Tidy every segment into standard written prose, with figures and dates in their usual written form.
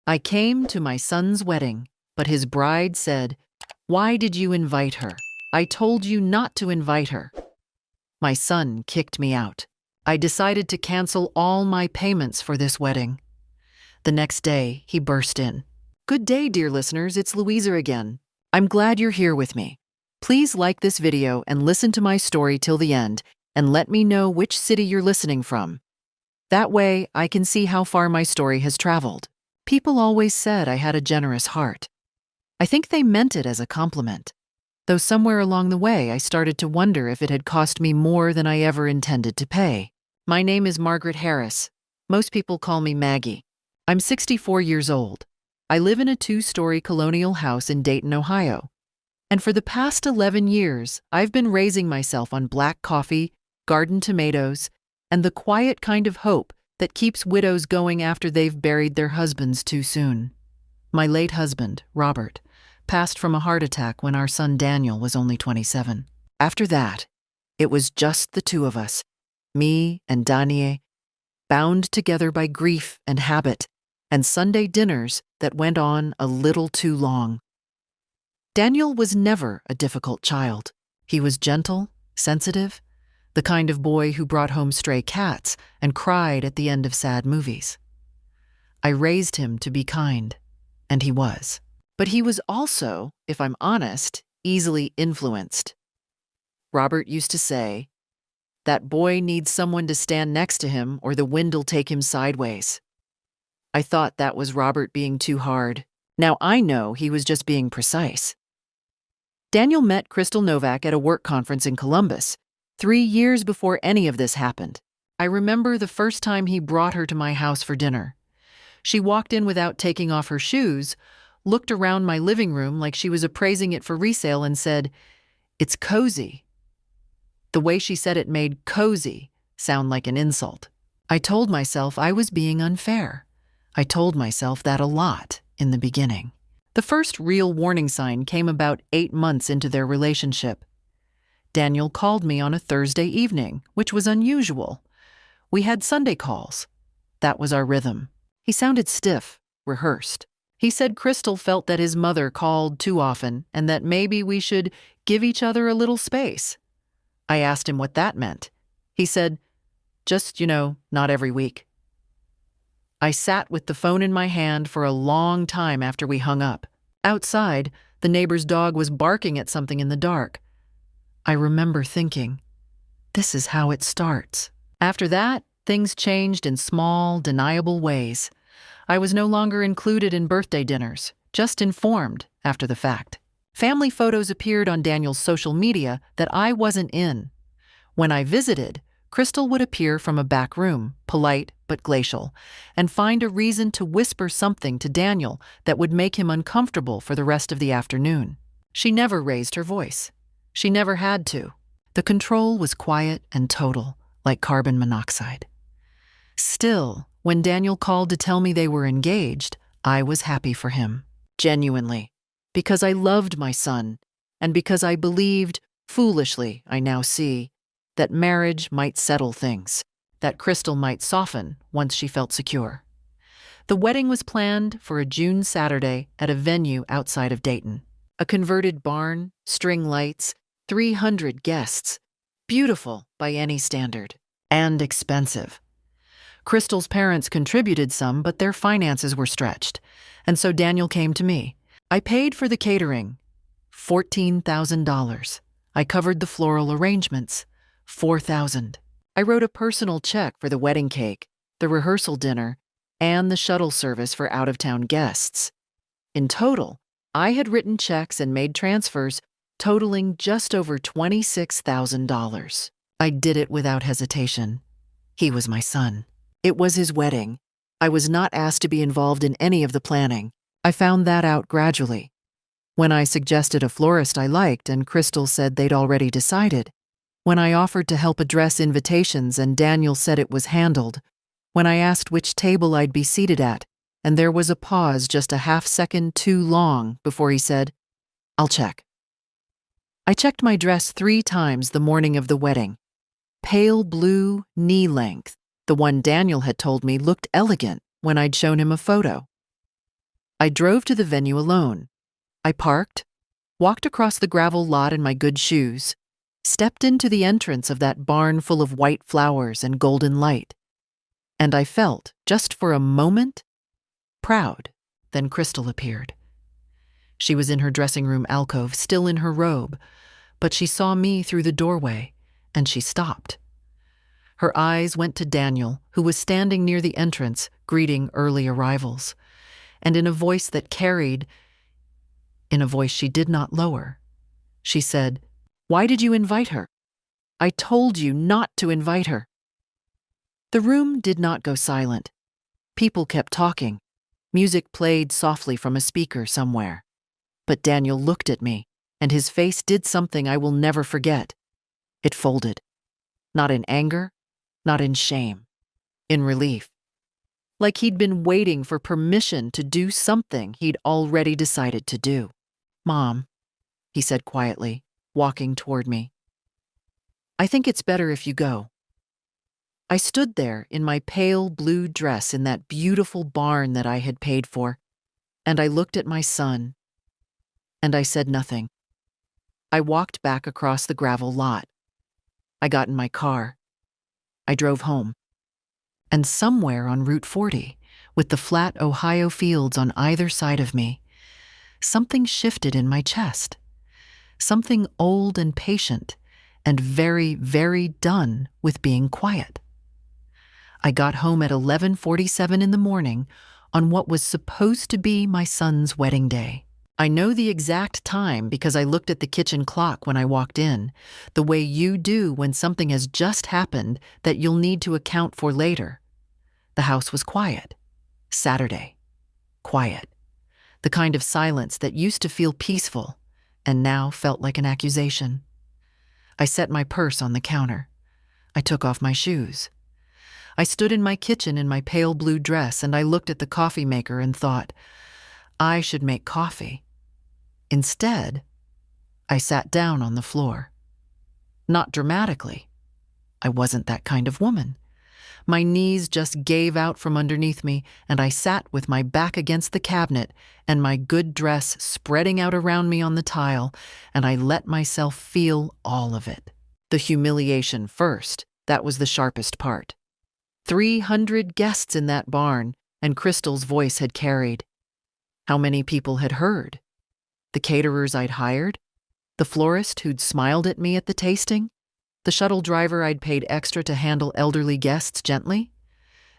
I came to my son's wedding, but his bride said, "Why did you invite her? I told you not to invite her." My son kicked me out. I decided to cancel all my payments for this wedding. The next day, he burst in. "Good day, dear listeners, it's Louisa again. I'm glad you're here with me. Please like this video and listen to my story till the end, and let me know which city you're listening from. That way, I can see how far my story has traveled. People always said I had a generous heart. I think they meant it as a compliment, though somewhere along the way I started to wonder if it had cost me more than I ever intended to pay. My name is Margaret Harris. Most people call me Maggie. I'm 64 years old. I live in a 2-story colonial house in Dayton, Ohio. And for the past 11 years, I've been raising myself on black coffee, garden tomatoes, and the quiet kind of hope that keeps widows going after they've buried their husbands too soon. My late husband, Robert, passed from a heart attack when our son Daniel was only 27. After that, it was just the two of us, me and Danie, bound together by grief and habit, and Sunday dinners that went on a little too long. Daniel was never a difficult child. He was gentle, sensitive, the kind of boy who brought home stray cats and cried at the end of sad movies. I raised him to be kind, and he was. But he was also, if I'm honest, easily influenced. Robert used to say, "That boy needs someone to stand next to him or the wind'll take him sideways." I thought that was Robert being too hard. Now I know he was just being precise. Daniel met Crystal Novak at a work conference in Columbus, 3 years before any of this happened. I remember the first time he brought her to my house for dinner. She walked in without taking off her shoes, looked around my living room like she was appraising it for resale, and said, "It's cozy." The way she said it made cozy sound like an insult. I told myself I was being unfair. I told myself that a lot in the beginning. The first real warning sign came about 8 months into their relationship. Daniel called me on a Thursday evening, which was unusual. We had Sunday calls. That was our rhythm. He sounded stiff, rehearsed. He said Crystal felt that his mother called too often and that maybe we should give each other a little space. I asked him what that meant. He said, "Just, not every week." I sat with the phone in my hand for a long time after we hung up. Outside, the neighbor's dog was barking at something in the dark. I remember thinking, this is how it starts. After that, things changed in small, deniable ways. I was no longer included in birthday dinners, just informed after the fact. Family photos appeared on Daniel's social media that I wasn't in. When I visited, Crystal would appear from a back room, polite but glacial, and find a reason to whisper something to Daniel that would make him uncomfortable for the rest of the afternoon. She never raised her voice. She never had to. The control was quiet and total, like carbon monoxide. Still, when Daniel called to tell me they were engaged, I was happy for him. Genuinely. Because I loved my son, and because I believed, foolishly I now see, that marriage might settle things, that Crystal might soften once she felt secure. The wedding was planned for a June Saturday at a venue outside of Dayton. A converted barn, string lights, 300 guests. Beautiful by any standard. And expensive. Crystal's parents contributed some, but their finances were stretched, and so Daniel came to me. I paid for the catering, $14,000. I covered the floral arrangements, $4,000. I wrote a personal check for the wedding cake, the rehearsal dinner, and the shuttle service for out-of-town guests. In total, I had written checks and made transfers totaling just over $26,000. I did it without hesitation. He was my son. It was his wedding. I was not asked to be involved in any of the planning. I found that out gradually. When I suggested a florist I liked and Crystal said they'd already decided. When I offered to help address invitations and Daniel said it was handled. When I asked which table I'd be seated at, and there was a pause just a half-second too long before he said, "I'll check." I checked my dress 3 times the morning of the wedding. Pale blue, knee-length. The one Daniel had told me looked elegant when I'd shown him a photo. I drove to the venue alone. I parked, walked across the gravel lot in my good shoes, stepped into the entrance of that barn full of white flowers and golden light, and I felt, just for a moment, proud. Then Crystal appeared. She was in her dressing room alcove, still in her robe, but she saw me through the doorway, and she stopped. Her eyes went to Daniel, who was standing near the entrance, greeting early arrivals, and in a voice she did not lower, she said, "Why did you invite her? I told you not to invite her." The room did not go silent. People kept talking. Music played softly from a speaker somewhere. But Daniel looked at me, and his face did something I will never forget. It folded. Not in anger, not in shame, in relief. Like he'd been waiting for permission to do something he'd already decided to do. "Mom," he said quietly, walking toward me, "I think it's better if you go." I stood there in my pale blue dress in that beautiful barn that I had paid for, and I looked at my son, and I said nothing. I walked back across the gravel lot. I got in my car. I drove home. And somewhere on Route 40, with the flat Ohio fields on either side of me, something shifted in my chest. Something old and patient, and very, very done with being quiet. I got home at 11:47 in the morning on what was supposed to be my son's wedding day. I know the exact time because I looked at the kitchen clock when I walked in, the way you do when something has just happened that you'll need to account for later. The house was quiet. Saturday. Quiet. The kind of silence that used to feel peaceful and now felt like an accusation. I set my purse on the counter. I took off my shoes. I stood in my kitchen in my pale blue dress and I looked at the coffee maker and thought, I should make coffee. Instead, I sat down on the floor. Not dramatically. I wasn't that kind of woman. My knees just gave out from underneath me, and I sat with my back against the cabinet and my good dress spreading out around me on the tile, and I let myself feel all of it. The humiliation first, that was the sharpest part. 300 guests in that barn, and Crystal's voice had carried. How many people had heard? The caterers I'd hired? The florist who'd smiled at me at the tasting? The shuttle driver I'd paid extra to handle elderly guests gently?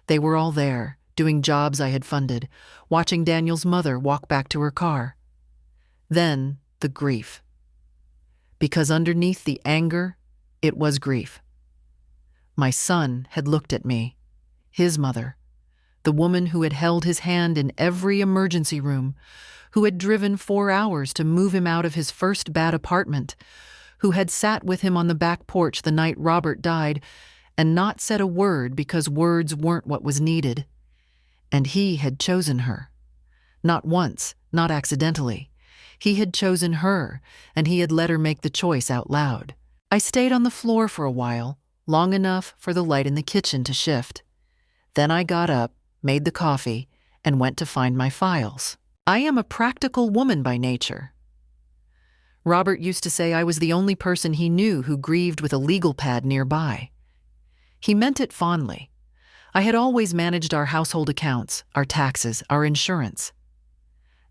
They were all there, doing jobs I had funded, watching Daniel's mother walk back to her car. Then, the grief. Because underneath the anger, it was grief. My son had looked at me, his mother, the woman who had held his hand in every emergency room, who had driven 4 hours to move him out of his first bad apartment, who had sat with him on the back porch the night Robert died and not said a word because words weren't what was needed. And he had chosen her. Not once, not accidentally. He had chosen her, and he had let her make the choice out loud. I stayed on the floor for a while, long enough for the light in the kitchen to shift. Then I got up, made the coffee, and went to find my files. I am a practical woman by nature. Robert used to say I was the only person he knew who grieved with a legal pad nearby. He meant it fondly. I had always managed our household accounts, our taxes, our insurance.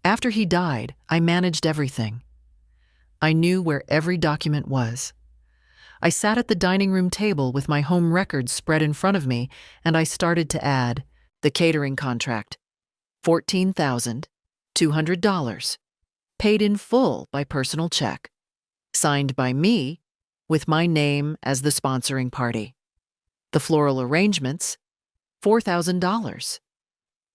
After he died, I managed everything. I knew where every document was. I sat at the dining room table with my home records spread in front of me, and I started to add the catering contract, $14,200, paid in full by personal check, signed by me with my name as the sponsoring party. The floral arrangements, $4,000,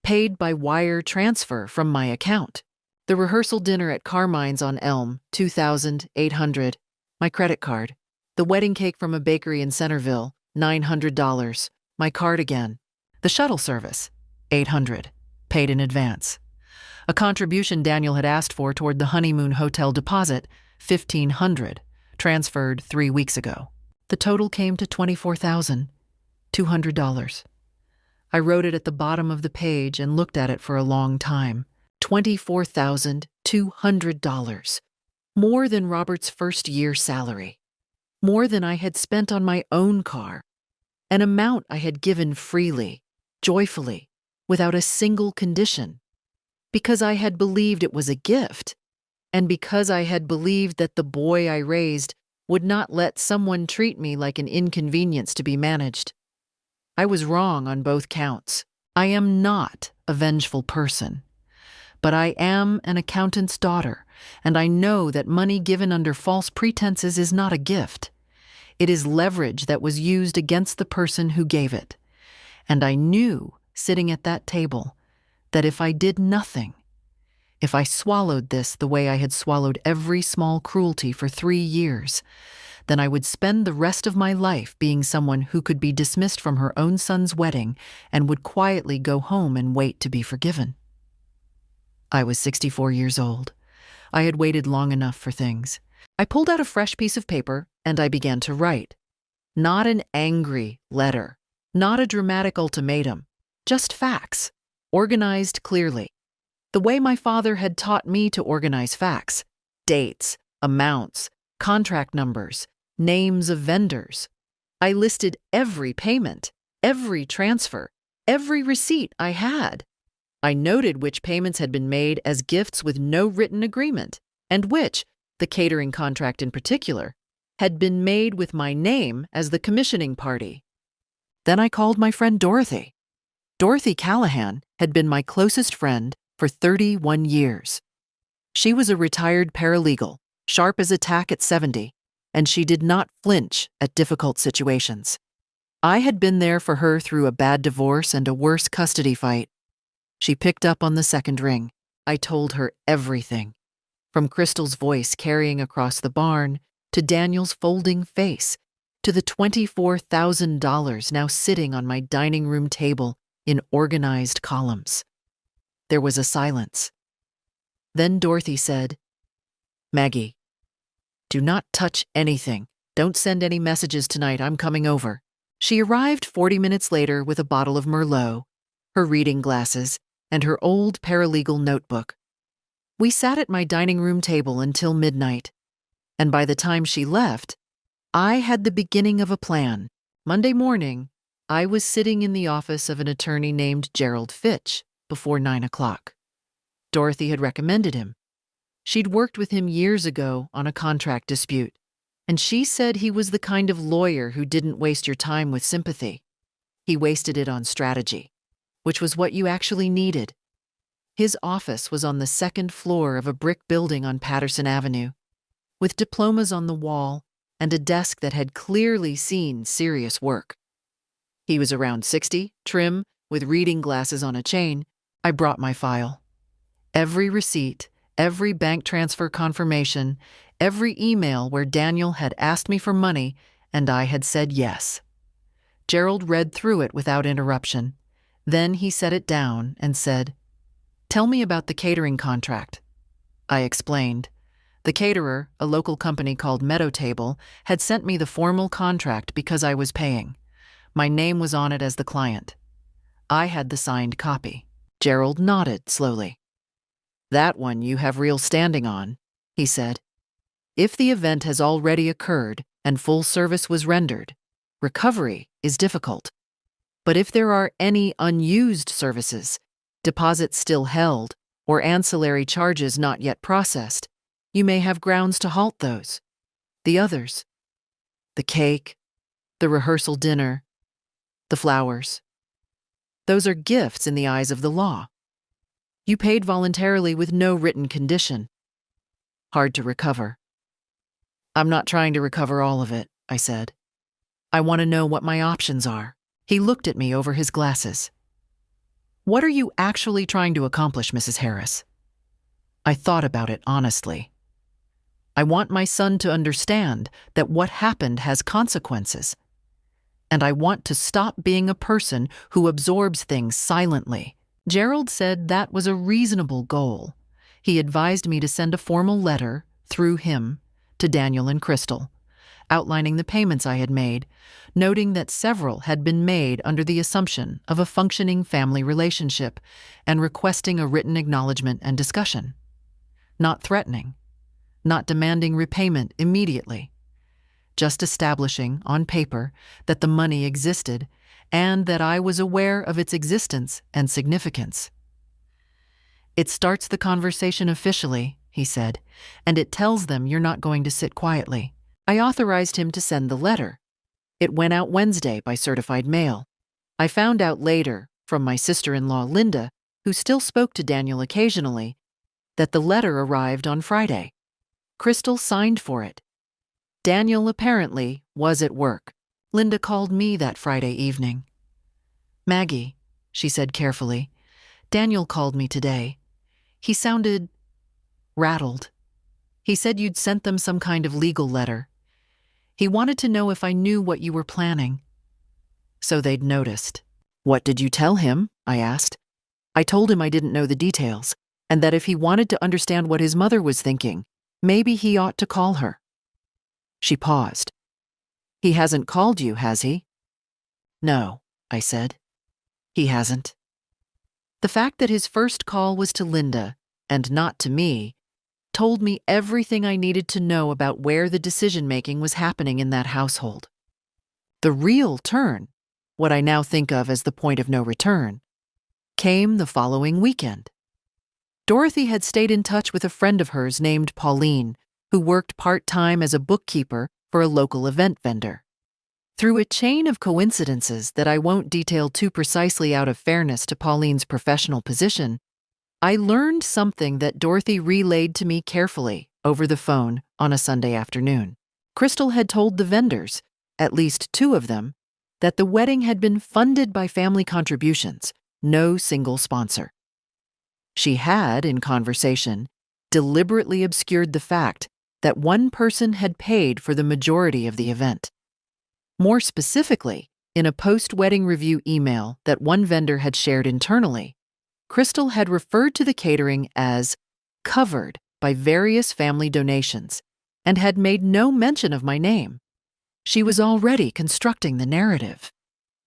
paid by wire transfer from my account. The rehearsal dinner at Carmine's on Elm, $2,800, my credit card. The wedding cake from a bakery in Centerville, $900, my card again. The shuttle service, $800, paid in advance. A contribution Daniel had asked for toward the honeymoon hotel deposit, $1,500, transferred 3 weeks ago. The total came to $24,200. I wrote it at the bottom of the page and looked at it for a long time. $24,200. More than Robert's first year salary. More than I had spent on my own car. An amount I had given freely, joyfully, without a single condition. Because I had believed it was a gift, and because I had believed that the boy I raised would not let someone treat me like an inconvenience to be managed. I was wrong on both counts. I am not a vengeful person. But I am an accountant's daughter, and I know that money given under false pretenses is not a gift. It is leverage that was used against the person who gave it. And I knew, sitting at that table, that if I did nothing, if I swallowed this the way I had swallowed every small cruelty for 3 years, then I would spend the rest of my life being someone who could be dismissed from her own son's wedding and would quietly go home and wait to be forgiven. I was 64 years old. I had waited long enough for things. I pulled out a fresh piece of paper and I began to write. Not an angry letter, not a dramatic ultimatum, just facts, organized clearly. The way my father had taught me to organize facts: dates, amounts, contract numbers, names of vendors. I listed every payment, every transfer, every receipt I had. I noted which payments had been made as gifts with no written agreement, and which, the catering contract in particular, had been made with my name as the commissioning party. Then I called my friend Dorothy. Dorothy Callahan had been my closest friend for 31 years. She was a retired paralegal, sharp as a tack at 70, and she did not flinch at difficult situations. I had been there for her through a bad divorce and a worse custody fight. She picked up on the second ring. I told her everything, from Crystal's voice carrying across the barn, to Daniel's folding face, to the $24,000 now sitting on my dining room table in organized columns. There was a silence. Then Dorothy said, "Maggie, do not touch anything. Don't send any messages tonight. I'm coming over." She arrived 40 minutes later with a bottle of Merlot, her reading glasses, and her old paralegal notebook. We sat at my dining room table until midnight, and by the time she left, I had the beginning of a plan. Monday morning, I was sitting in the office of an attorney named Gerald Fitch before 9 o'clock. Dorothy had recommended him. She'd worked with him years ago on a contract dispute, and she said he was the kind of lawyer who didn't waste your time with sympathy. He wasted it on strategy, which was what you actually needed. His office was on the second floor of a brick building on Patterson Avenue, with diplomas on the wall and a desk that had clearly seen serious work. He was around 60, trim, with reading glasses on a chain. I brought my file. Every receipt, every bank transfer confirmation, every email where Daniel had asked me for money and I had said yes. Gerald read through it without interruption. Then he set it down and said, "Tell me about the catering contract." I explained. The caterer, a local company called Meadow Table, had sent me the formal contract because I was paying. My name was on it as the client. I had the signed copy. Gerald nodded slowly. "That one you have real standing on," he said. "If the event has already occurred and full service was rendered, recovery is difficult. But if there are any unused services, deposits still held, or ancillary charges not yet processed, you may have grounds to halt those. The others, the cake, the rehearsal dinner, the flowers, those are gifts in the eyes of the law. You paid voluntarily with no written condition. Hard to recover." "I'm not trying to recover all of it," I said. "I want to know what my options are." He looked at me over his glasses. "What are you actually trying to accomplish, Mrs. Harris?" I thought about it honestly. I want my son to understand that what happened has consequences. And I want to stop being a person who absorbs things silently. Gerald said that was a reasonable goal. He advised me to send a formal letter, through him, to Daniel and Crystal, outlining the payments I had made, noting that several had been made under the assumption of a functioning family relationship, and requesting a written acknowledgement and discussion. Not threatening, not demanding repayment immediately, just establishing on paper that the money existed and that I was aware of its existence and significance. "It starts the conversation officially," he said, "and it tells them you're not going to sit quietly." I authorized him to send the letter. It went out Wednesday by certified mail. I found out later, from my sister-in-law Linda, who still spoke to Daniel occasionally, that the letter arrived on Friday. Crystal signed for it. Daniel apparently was at work. Linda called me that Friday evening. "Maggie," she said carefully, "Daniel called me today. He sounded rattled. He said you'd sent them some kind of legal letter. He wanted to know if I knew what you were planning." So they'd noticed. "What did you tell him?" I asked. "I told him I didn't know the details, and that if he wanted to understand what his mother was thinking, maybe he ought to call her." She paused. "He hasn't called you, has he?" "No," I said. "He hasn't." The fact that his first call was to Linda, and not to me, told me everything I needed to know about where the decision-making was happening in that household. The real turn, what I now think of as the point of no return, came the following weekend. Dorothy had stayed in touch with a friend of hers named Pauline, who worked part-time as a bookkeeper for a local event vendor. Through a chain of coincidences that I won't detail too precisely out of fairness to Pauline's professional position, I learned something that Dorothy relayed to me carefully over the phone on a Sunday afternoon. Crystal had told the vendors, at least 2 of them, that the wedding had been funded by family contributions, no single sponsor. She had, in conversation, deliberately obscured the fact that one person had paid for the majority of the event. More specifically, in a post-wedding review email that one vendor had shared internally, Crystal had referred to the catering as covered by various family donations and had made no mention of my name. She was already constructing the narrative,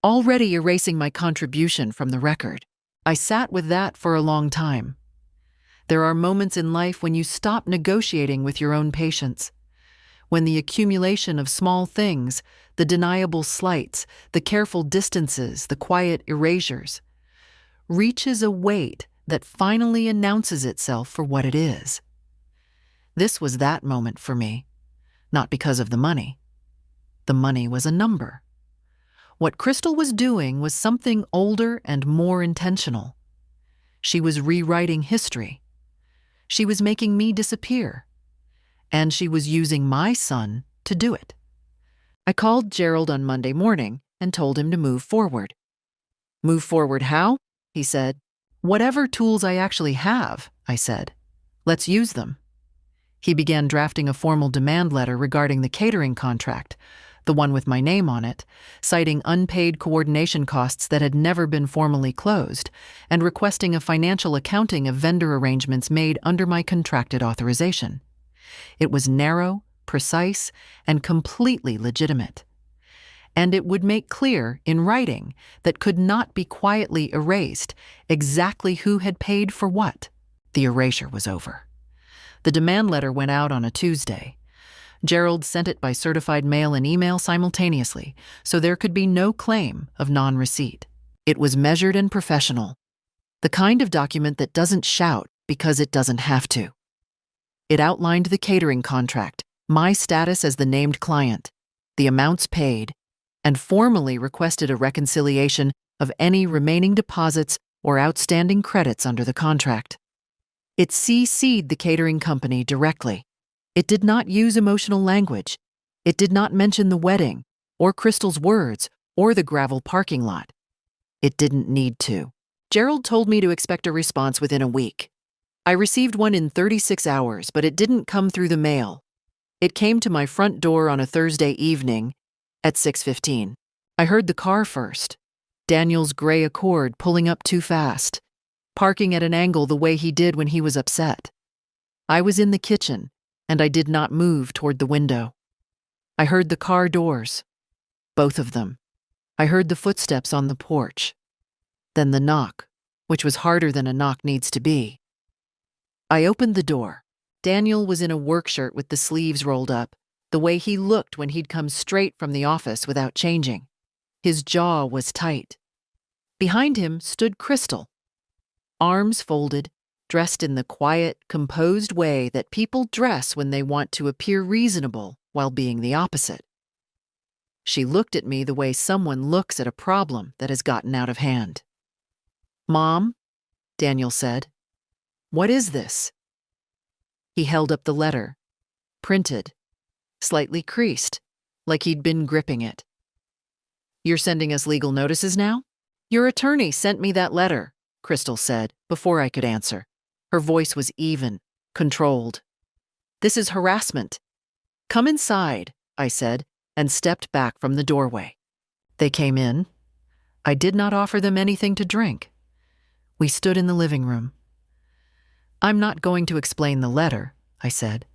already erasing my contribution from the record. I sat with that for a long time. There are moments in life when you stop negotiating with your own patience, when the accumulation of small things, the deniable slights, the careful distances, the quiet erasures, reaches a weight that finally announces itself for what it is. This was that moment for me, not because of the money. The money was a number. What Crystal was doing was something older and more intentional. She was rewriting history. She was making me disappear. And she was using my son to do it. I called Gerald on Monday morning and told him to move forward. "Move forward how?" he said. "Whatever tools I actually have," I said. "Let's use them." He began drafting a formal demand letter regarding the catering contract, the one with my name on it, citing unpaid coordination costs that had never been formally closed, and requesting a financial accounting of vendor arrangements made under my contracted authorization. It was narrow, precise, and completely legitimate. And it would make clear, in writing, that could not be quietly erased, exactly who had paid for what. The erasure was over. The demand letter went out on a Tuesday. Gerald sent it by certified mail and email simultaneously, so there could be no claim of non-receipt. It was measured and professional, the kind of document that doesn't shout because it doesn't have to. It outlined the catering contract, my status as the named client, the amounts paid, and formally requested a reconciliation of any remaining deposits or outstanding credits under the contract. It CC'd the catering company directly. It did not use emotional language. It did not mention the wedding, or Crystal's words, or the gravel parking lot. It didn't need to. Gerald told me to expect a response within a week. I received one in 36 hours, but it didn't come through the mail. It came to my front door on a Thursday evening at 6:15. I heard the car first, Daniel's gray Accord pulling up too fast, parking at an angle the way he did when he was upset. I was in the kitchen, and I did not move toward the window. I heard the car doors, both of them. I heard the footsteps on the porch. Then the knock, which was harder than a knock needs to be. I opened the door. Daniel was in a work shirt with the sleeves rolled up, the way he looked when he'd come straight from the office without changing. His jaw was tight. Behind him stood Crystal, arms folded, dressed in the quiet, composed way that people dress when they want to appear reasonable while being the opposite. She looked at me the way someone looks at a problem that has gotten out of hand. "Mom," Daniel said, "what is this?" He held up the letter, printed, slightly creased, like he'd been gripping it. "You're sending us legal notices now?" "Your attorney sent me that letter," Crystal said, before I could answer. Her voice was even, controlled. "This is harassment." "Come inside," I said, and stepped back from the doorway. They came in. I did not offer them anything to drink. We stood in the living room. "I'm not going to explain the letter," I said.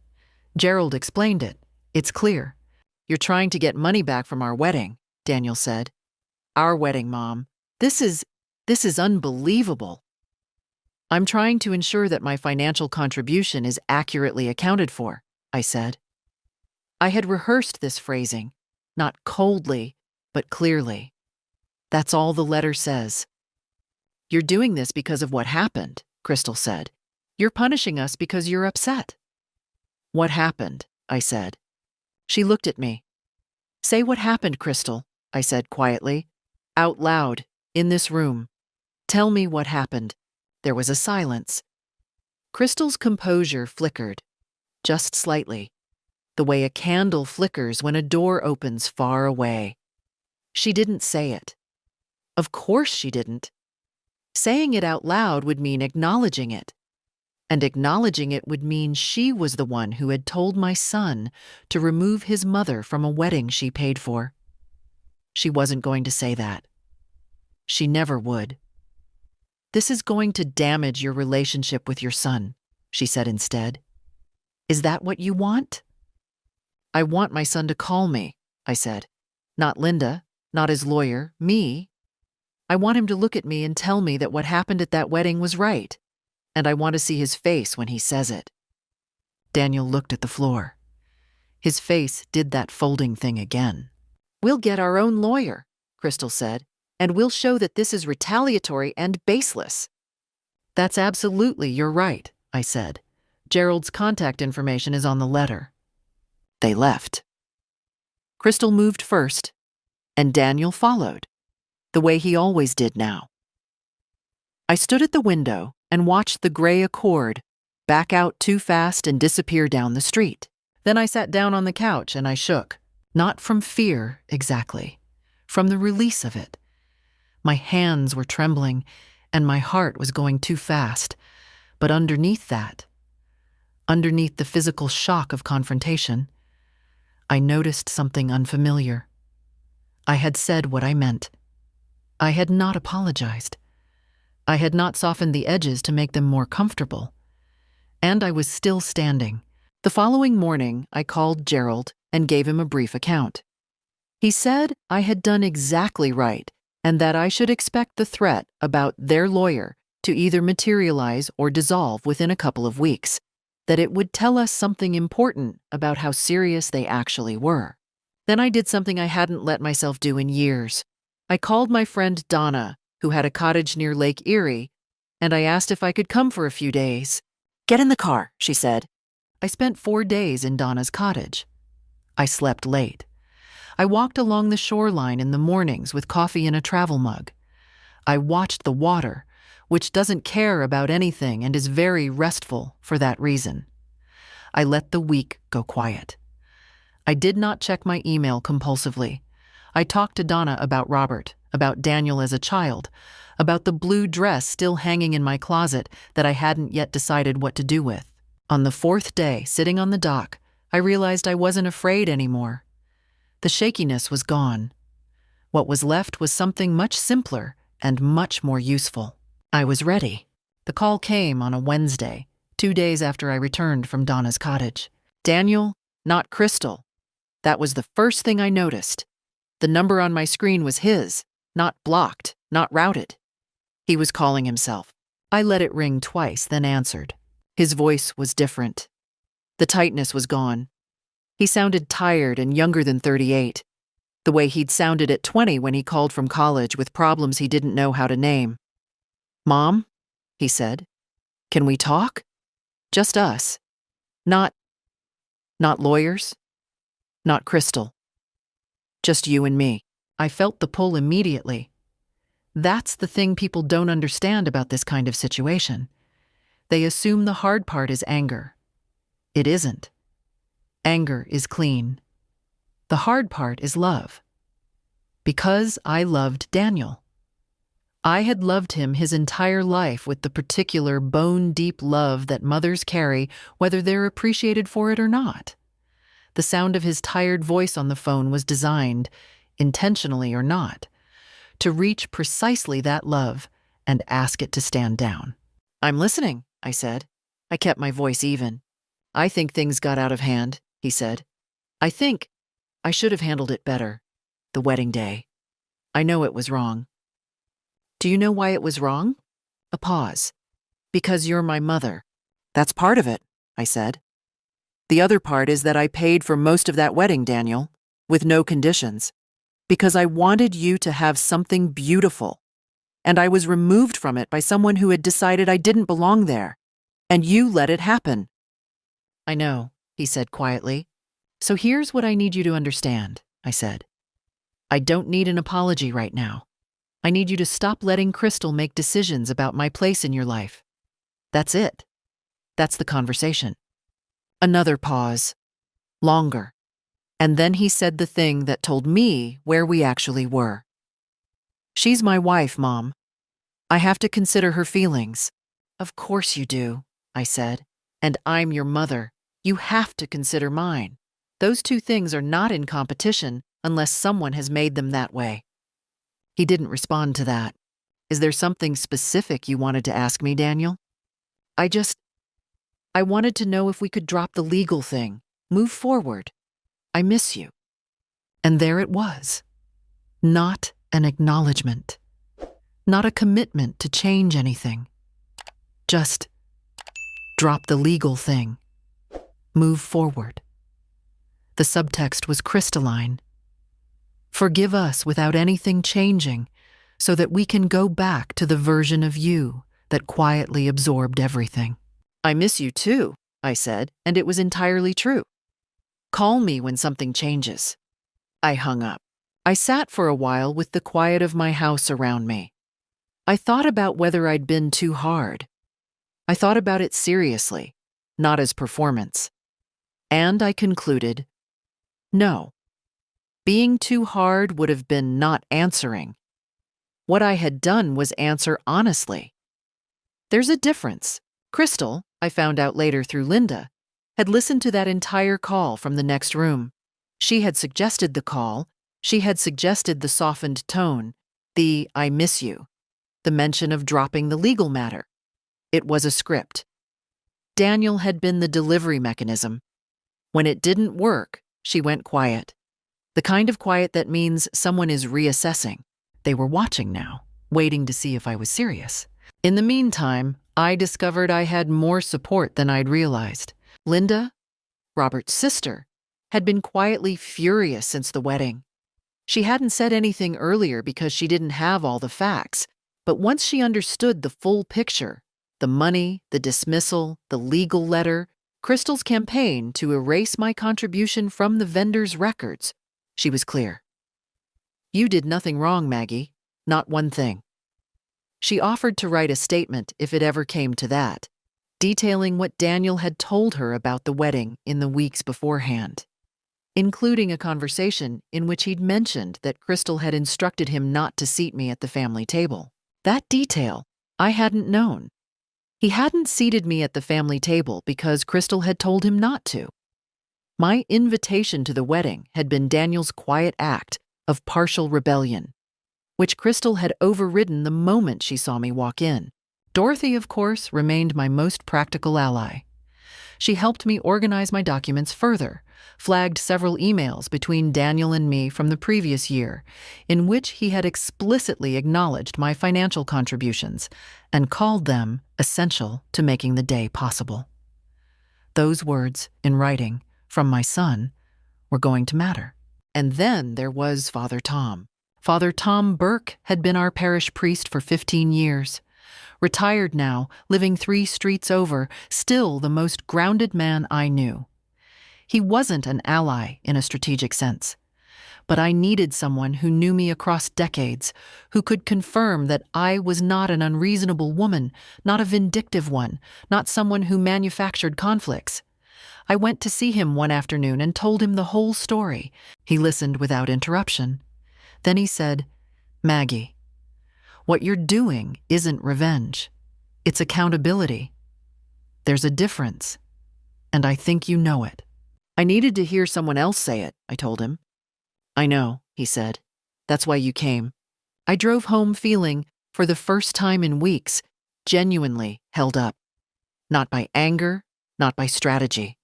"Gerald explained it. It's clear. You're trying to get money back from our wedding," Daniel said. "Our wedding, Mom. This is unbelievable." "I'm trying to ensure that my financial contribution is accurately accounted for," I said. I had rehearsed this phrasing, not coldly, but clearly. That's all the letter says. "You're doing this because of what happened," Crystal said. "You're punishing us because you're upset." "What happened?" I said. She looked at me. "Say what happened, Crystal," I said quietly, out loud, in this room. "Tell me what happened." There was a silence. Crystal's composure flickered, just slightly, the way a candle flickers when a door opens far away. She didn't say it. Of course she didn't. Saying it out loud would mean acknowledging it. And acknowledging it would mean she was the one who had told my son to remove his mother from a wedding she paid for. She wasn't going to say that. She never would. "This is going to damage your relationship with your son," she said instead. "Is that what you want?" "I want my son to call me," I said. "Not Linda, not his lawyer, me. I want him to look at me and tell me that what happened at that wedding was right, and I want to see his face when he says it." Daniel looked at the floor. His face did that folding thing again. "We'll get our own lawyer," Crystal said, "and we'll show that this is retaliatory and baseless." "That's absolutely your right," I said. "Gerald's contact information is on the letter." They left. Crystal moved first, and Daniel followed, the way he always did now. I stood at the window and watched the gray Accord back out too fast and disappear down the street. Then I sat down on the couch and I shook, not from fear exactly, from the release of it. My hands were trembling and my heart was going too fast, but underneath that, underneath the physical shock of confrontation, I noticed something unfamiliar. I had said what I meant. I had not apologized. I had not softened the edges to make them more comfortable. And I was still standing. The following morning, I called Gerald and gave him a brief account. He said I had done exactly right and that I should expect the threat about their lawyer to either materialize or dissolve within a couple of weeks, that it would tell us something important about how serious they actually were. Then I did something I hadn't let myself do in years. I called my friend Donna, who had a cottage near Lake Erie, and I asked if I could come for a few days. "Get in the car," she said. I spent 4 days in Donna's cottage. I slept late. I walked along the shoreline in the mornings with coffee in a travel mug. I watched the water, which doesn't care about anything and is very restful for that reason. I let the week go quiet. I did not check my email compulsively. I talked to Donna about Robert, about Daniel as a child, about the blue dress still hanging in my closet that I hadn't yet decided what to do with. On the 4th day, sitting on the dock, I realized I wasn't afraid anymore. The shakiness was gone. What was left was something much simpler and much more useful. I was ready. The call came on a Wednesday, 2 days after I returned from Donna's cottage. "Daniel, not Crystal." That was the first thing I noticed. The number on my screen was his, not blocked, not routed. He was calling himself. I let it ring twice, then answered. His voice was different. The tightness was gone. He sounded tired and younger than 38, the way he'd sounded at 20 when he called from college with problems he didn't know how to name. "Mom," he said, "can we talk? Just us. Not lawyers. Not Crystal. Just you and me." I felt the pull immediately. That's the thing people don't understand about this kind of situation. They assume the hard part is anger. It isn't. Anger is clean. The hard part is love. Because I loved Daniel. I had loved him his entire life with the particular bone-deep love that mothers carry, whether they're appreciated for it or not. The sound of his tired voice on the phone was designed, intentionally or not, to reach precisely that love and ask it to stand down. "I'm listening," I said. I kept my voice even. "I think things got out of hand," he said. "I think I should have handled it better. The wedding day. I know it was wrong." "Do you know why it was wrong?" A pause. "Because you're my mother." "That's part of it," I said. "The other part is that I paid for most of that wedding, Daniel, with no conditions, because I wanted you to have something beautiful, and I was removed from it by someone who had decided I didn't belong there, and you let it happen." "I know," he said quietly. "So here's what I need you to understand," I said. "I don't need an apology right now. I need you to stop letting Crystal make decisions about my place in your life. That's it. That's the conversation." Another pause. Longer. And then he said the thing that told me where we actually were. "She's my wife, Mom. I have to consider her feelings." "Of course you do," I said. "And I'm your mother. You have to consider mine. Those two things are not in competition unless someone has made them that way." He didn't respond to that. "Is there something specific you wanted to ask me, Daniel?" I wanted to know if we could drop the legal thing, move forward. I miss you." And there it was. Not an acknowledgement. Not a commitment to change anything. Just drop the legal thing. Move forward. The subtext was crystalline. Forgive us without anything changing, so that we can go back to the version of you that quietly absorbed everything. "I miss you too," I said, and it was entirely true. "Call me when something changes." I hung up. I sat for a while with the quiet of my house around me. I thought about whether I'd been too hard. I thought about it seriously, not as performance. And I concluded, no. Being too hard would have been not answering. What I had done was answer honestly. There's a difference. Crystal, I found out later through Linda, had listened to that entire call from the next room. She had suggested the call. She had suggested the softened tone, the "I miss you," the mention of dropping the legal matter. It was a script. Daniel had been the delivery mechanism. When it didn't work, she went quiet. The kind of quiet that means someone is reassessing. They were watching now, waiting to see if I was serious. In the meantime, I discovered I had more support than I'd realized. Linda, Robert's sister, had been quietly furious since the wedding. She hadn't said anything earlier because she didn't have all the facts, but once she understood the full picture, the money, the dismissal, the legal letter, Crystal's campaign to erase my contribution from the vendor's records, she was clear. "You did nothing wrong, Maggie. Not one thing." She offered to write a statement if it ever came to that, detailing what Daniel had told her about the wedding in the weeks beforehand, including a conversation in which he'd mentioned that Crystal had instructed him not to seat me at the family table. That detail I hadn't known. He hadn't seated me at the family table because Crystal had told him not to. My invitation to the wedding had been Daniel's quiet act of partial rebellion, which Crystal had overridden the moment she saw me walk in. Dorothy, of course, remained my most practical ally. She helped me organize my documents further, flagged several emails between Daniel and me from the previous year, in which he had explicitly acknowledged my financial contributions and called them essential to making the day possible. Those words, in writing, from my son, were going to matter. And then there was Father Tom. Father Tom Burke had been our parish priest for 15 years. Retired now, living 3 streets over, still the most grounded man I knew. He wasn't an ally in a strategic sense, but I needed someone who knew me across decades, who could confirm that I was not an unreasonable woman, not a vindictive one, not someone who manufactured conflicts. I went to see him one afternoon and told him the whole story. He listened without interruption. Then he said, "Maggie, what you're doing isn't revenge. It's accountability. There's a difference, and I think you know it." I needed to hear someone else say it, I told him. "I know," he said. "That's why you came." I drove home feeling, for the first time in weeks, genuinely held up. Not by anger, not by strategy.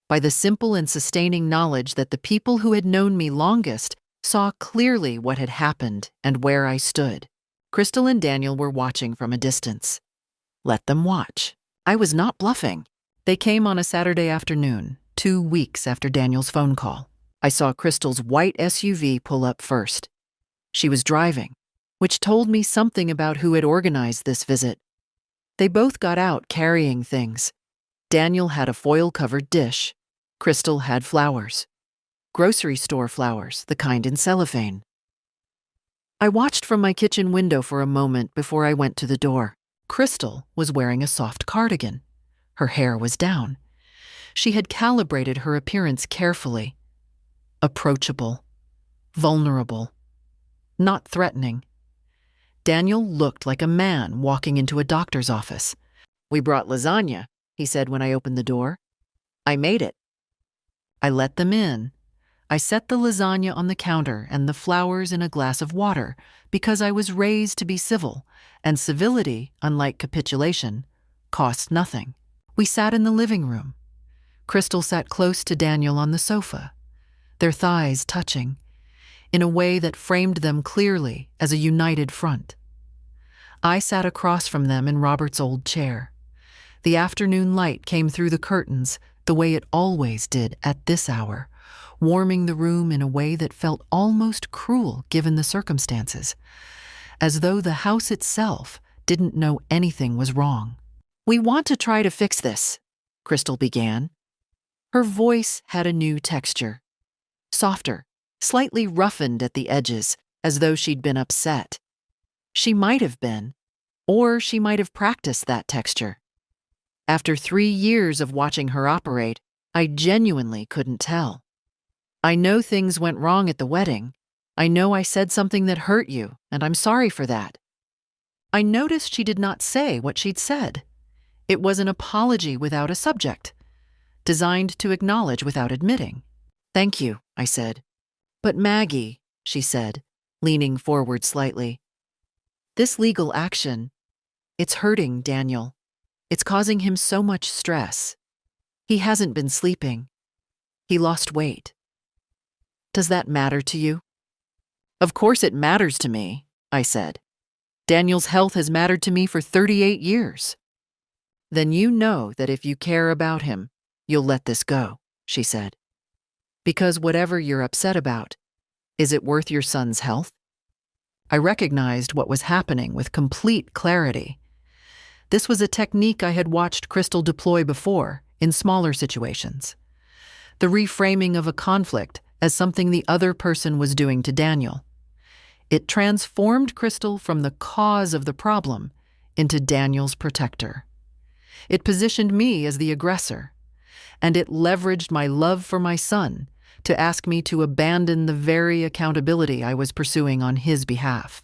By the simple and sustaining knowledge that the people who had known me longest saw clearly what had happened and where I stood. Crystal and Daniel were watching from a distance. Let them watch. I was not bluffing. They came on a Saturday afternoon, 2 weeks after Daniel's phone call. I saw Crystal's white SUV pull up first. She was driving, which told me something about who had organized this visit. They both got out carrying things. Daniel had a foil-covered dish. Crystal had flowers. Grocery store flowers, the kind in cellophane. I watched from my kitchen window for a moment before I went to the door. Crystal was wearing a soft cardigan. Her hair was down. She had calibrated her appearance carefully. Approachable. Vulnerable. Not threatening. Daniel looked like a man walking into a doctor's office. "We brought lasagna," he said when I opened the door. "I made it." I let them in. I set the lasagna on the counter and the flowers in a glass of water because I was raised to be civil, and civility, unlike capitulation, costs nothing. We sat in the living room. Crystal sat close to Daniel on the sofa, their thighs touching, in a way that framed them clearly as a united front. I sat across from them in Robert's old chair. The afternoon light came through the curtains the way it always did at this hour, warming the room in a way that felt almost cruel given the circumstances, as though the house itself didn't know anything was wrong. "We want to try to fix this," Crystal began. Her voice had a new texture. Softer, slightly roughened at the edges, as though she'd been upset. She might have been, or she might have practiced that texture. After 3 years of watching her operate, I genuinely couldn't tell. "I know things went wrong at the wedding. I know I said something that hurt you, and I'm sorry for that." I noticed she did not say what she'd said. It was an apology without a subject, designed to acknowledge without admitting. "Thank you," I said. "But Maggie," she said, leaning forward slightly, "this legal action, it's hurting Daniel. It's causing him so much stress. He hasn't been sleeping. He lost weight. Does that matter to you?" "Of course it matters to me," I said. "Daniel's health has mattered to me for 38 years. "Then you know that if you care about him, you'll let this go," she said. "Because whatever you're upset about, is it worth your son's health?" I recognized what was happening with complete clarity. This was a technique I had watched Crystal deploy before, in smaller situations. The reframing of a conflict as something the other person was doing to Daniel. It transformed Crystal from the cause of the problem into Daniel's protector. It positioned me as the aggressor, and it leveraged my love for my son to ask me to abandon the very accountability I was pursuing on his behalf.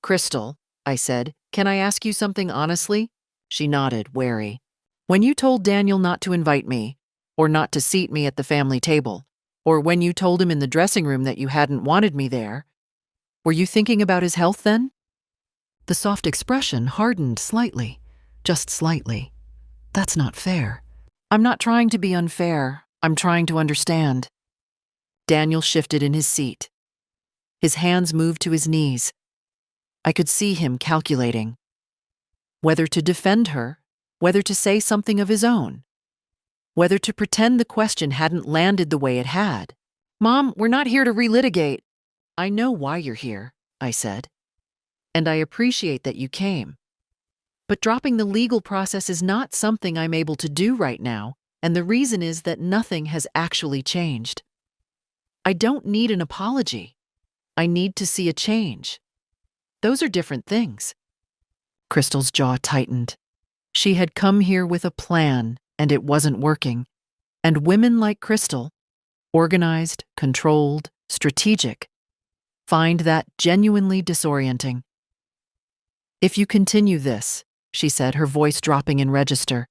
"Crystal," I said, "can I ask you something honestly?" She nodded, wary. "When you told Daniel not to invite me, or not to seat me at the family table, or when you told him in the dressing room that you hadn't wanted me there, were you thinking about his health then?" The soft expression hardened slightly, just slightly. "That's not fair." "I'm not trying to be unfair. I'm trying to understand. Daniel shifted in his seat. His hands moved to his knees. I could see him calculating. Whether to defend her, whether to say something of his own, whether to pretend the question hadn't landed the way it had. Mom, we're not here to relitigate. I know why you're here, I said. And I appreciate that you came. But dropping the legal process is not something I'm able to do right now, and the reason is that nothing has actually changed. I don't need an apology. I need to see a change. Those are different things. Crystal's jaw tightened. She had come here with a plan, and it wasn't working. And women like Crystal, organized, controlled, strategic, find that genuinely disorienting. If you continue this, she said, her voice dropping in register,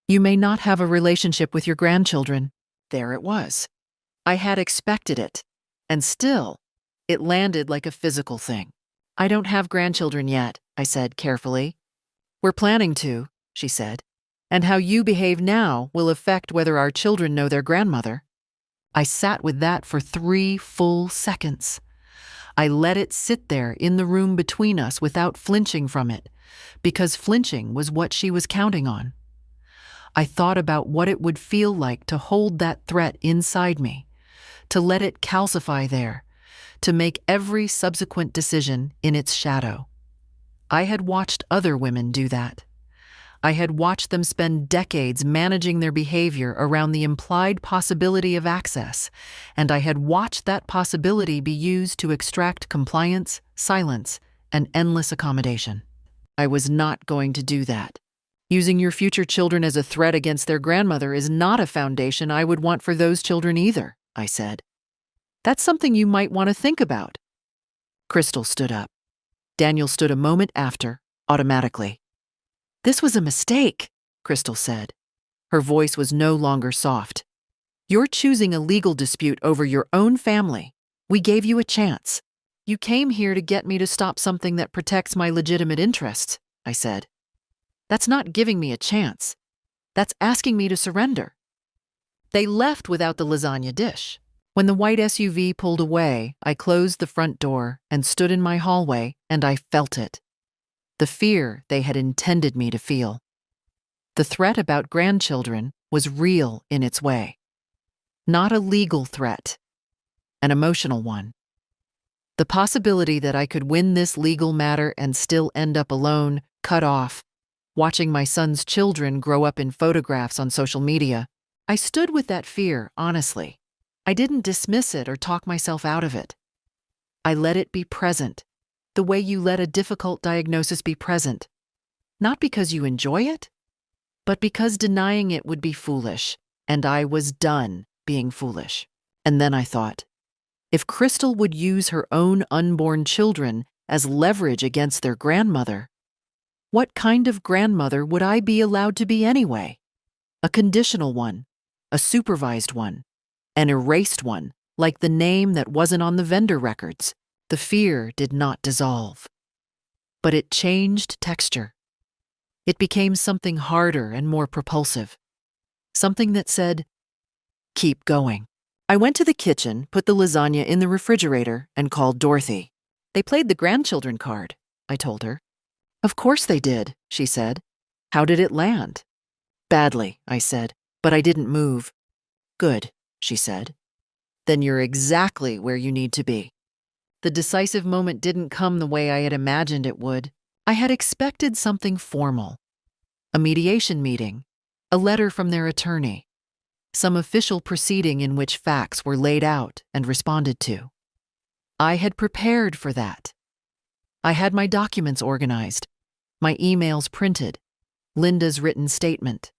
you may not have a relationship with your grandchildren. There it was. I had expected it, and still, it landed like a physical thing. I don't have grandchildren yet, I said carefully. We're planning to, she said, and how you behave now will affect whether our children know their grandmother. I sat with that for 3 full seconds. I let it sit there in the room between us without flinching from it, because flinching was what she was counting on. I thought about what it would feel like to hold that threat inside me, to let it calcify there, to make every subsequent decision in its shadow. I had watched other women do that. I had watched them spend decades managing their behavior around the implied possibility of access, and I had watched that possibility be used to extract compliance, silence, and endless accommodation. I was not going to do that. Using your future children as a threat against their grandmother is not a foundation I would want for those children either, I said. That's something you might want to think about. Crystal stood up. Daniel stood a moment after, automatically. This was a mistake, Crystal said. Her voice was no longer soft. You're choosing a legal dispute over your own family. We gave you a chance. You came here to get me to stop something that protects my legitimate interests, I said. That's not giving me a chance. That's asking me to surrender. They left without the lasagna dish. When the white SUV pulled away, I closed the front door and stood in my hallway, and I felt it. The fear they had intended me to feel. The threat about grandchildren was real in its way. Not a legal threat, an emotional one. The possibility that I could win this legal matter and still end up alone, cut off, watching my son's children grow up in photographs on social media. I stood with that fear, honestly. I didn't dismiss it or talk myself out of it. I let it be present, the way you let a difficult diagnosis be present. Not because you enjoy it, but because denying it would be foolish, and I was done being foolish. And then I thought, if Crystal would use her own unborn children as leverage against their grandmother, what kind of grandmother would I be allowed to be anyway? A conditional one, a supervised one, an erased one, like the name that wasn't on the vendor records. The fear did not dissolve, but it changed texture. It became something harder and more propulsive, something that said, keep going. I went to the kitchen, put the lasagna in the refrigerator, and called Dorothy. They played the grandchildren card, I told her. Of course they did, she said. How did it land? Badly, I said, but I didn't move. Good, she said. Then you're exactly where you need to be. The decisive moment didn't come the way I had imagined it would. I had expected something formal. A mediation meeting, a letter from their attorney, some official proceeding in which facts were laid out and responded to. I had prepared for that. I had my documents organized, my emails printed, Linda's written statement,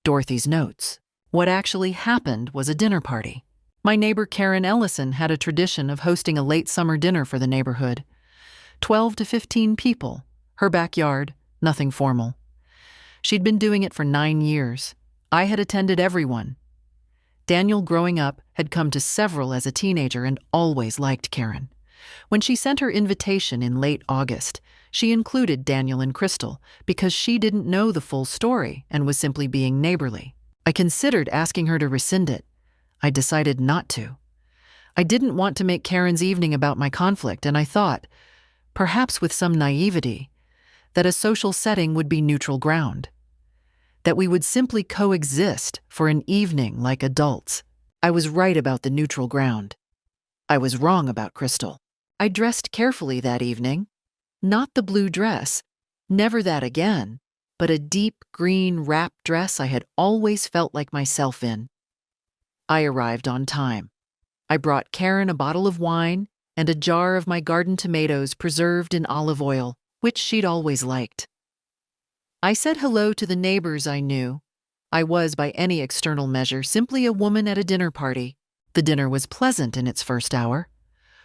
Dorothy's notes. What actually happened was a dinner party. My neighbor Karen Ellison had a tradition of hosting a late summer dinner for the neighborhood. 12 to 15 people, her backyard, nothing formal. She'd been doing it for 9 years. I had attended every one. Daniel, growing up, had come to several as a teenager and always liked Karen. When she sent her invitation in late August, she included Daniel and Crystal because she didn't know the full story and was simply being neighborly. I considered asking her to rescind it, I decided not to. I didn't want to make Karen's evening about my conflict, and I thought, perhaps with some naivety, that a social setting would be neutral ground, that we would simply coexist for an evening like adults. I was right about the neutral ground. I was wrong about Crystal. I dressed carefully that evening. Not the blue dress, never that again, but a deep green wrap dress I had always felt like myself in. I arrived on time. I brought Karen a bottle of wine and a jar of my garden tomatoes preserved in olive oil, which she'd always liked. I said hello to the neighbors I knew. I was, by any external measure, simply a woman at a dinner party. The dinner was pleasant in its first hour.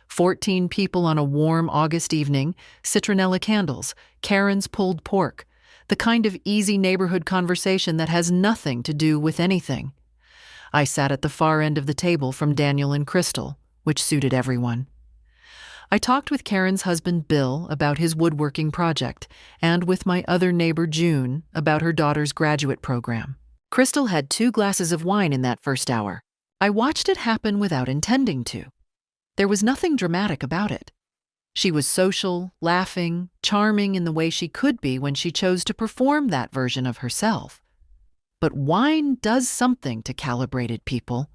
14 people on a warm August evening, citronella candles, Karen's pulled pork, the kind of easy neighborhood conversation that has nothing to do with anything. I sat at the far end of the table from Daniel and Crystal, which suited everyone. I talked with Karen's husband Bill about his woodworking project, and with my other neighbor June about her daughter's graduate program. Crystal had 2 glasses of wine in that first hour. I watched it happen without intending to. There was nothing dramatic about it. She was social, laughing, charming in the way she could be when she chose to perform that version of herself. But wine does something to calibrated people.